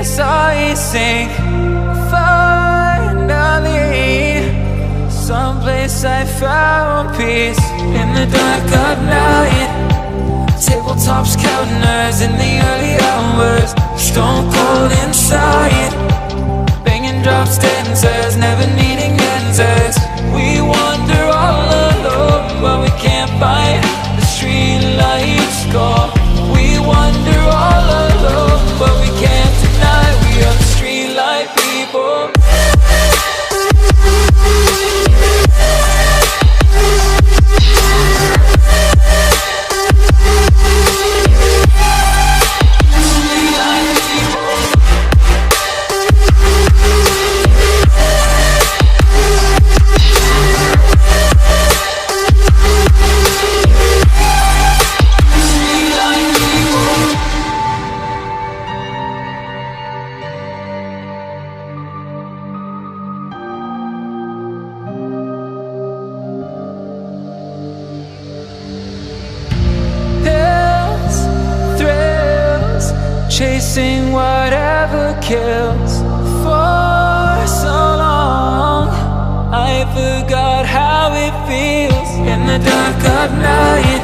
saw it sink. Finally, someplace I found peace. In the dark of night, tabletops counting hours in the early hours. Stone cold inside, banging drops, dancers, never needing answers. We wander all alone, but we can't find the street lights go. We wander all alone, but we can't deny we are the street light people. Chasing whatever kills. For so long I forgot how it feels. In the dark of night,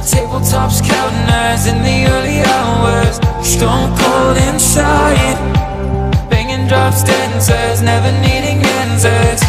tabletops counting hours in the early hours. Stone cold inside, banging drops, dancers, never needing answers.